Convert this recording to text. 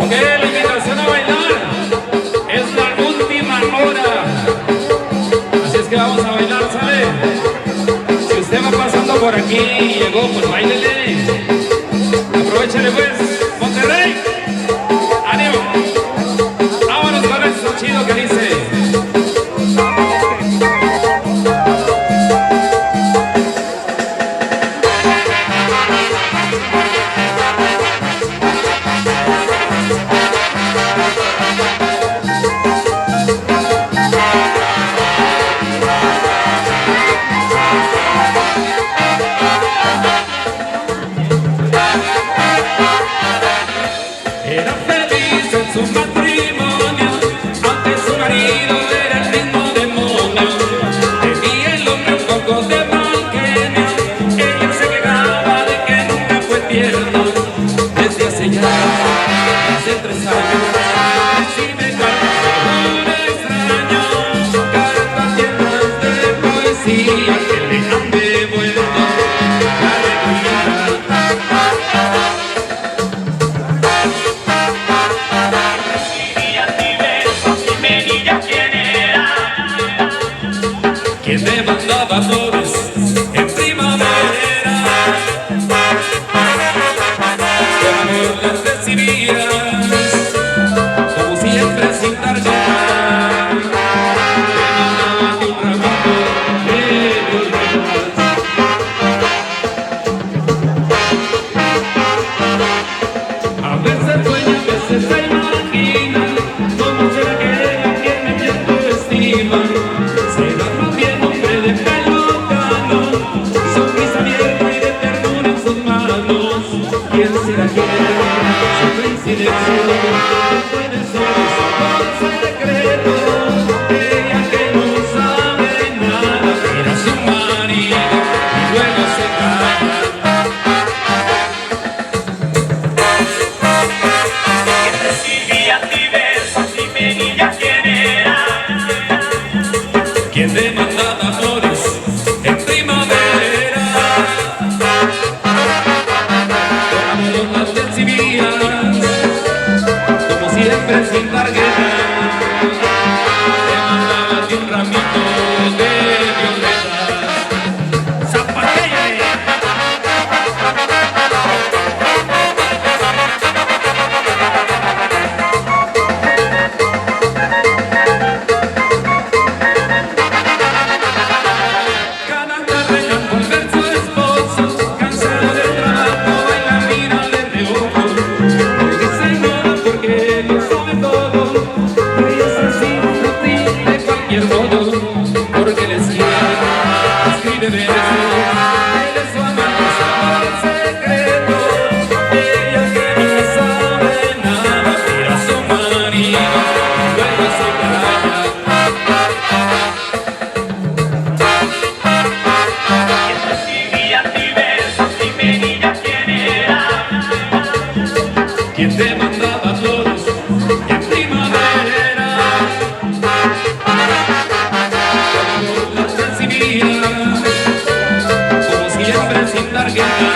Ok, la invitación a bailar es la última hora. Así es que vamos a bailar, ¿sale? Si usted va pasando por aquí y llegó, pues bailele. Aprovechele pues, Monterrey. ¡Ánimo! Vámonos con esto chido que dice. Era feliz en su matrimonio, aunque su marido era el mismo demonio. Tenía el hombre un poco de mal genio, ella se quejaba de que nunca fue tierno. Desde hace ya más de 3 años recibe cartas de un extraño, cartas llenas de poesía que le han devuelto la alegría. ¿Quién me mandaba flores en primavera? Con amor las recibías, como siempre sin tarjeta. Me mandaba un ramito de violetas. A veces sueña, a veces se imagina cómo será que ella tiene bien tu estima. Será más bien hombre de pelo cano, sonrisa abierta y de ternura en sus manos. ¿Quién será quien siempre en silencio puede ser su secreto? Ella que no sabe nada, mira a su marido y luego se calla. ¿Quién te mandaba flores en primavera? Con amor las recibías, como siempre sin tarjeta. Te mandaba un ramito de violetas. ¡Zapatelle! Porque le escribe versos, él es su amante, sabe el secreto. Ella que no sabe nada, mira a su marido y luego se calla. ¿Quién recibía ti besos? Dime niña quién era. ¿Quién te mandaba flores en primavera? Como siempre sin tarjeta.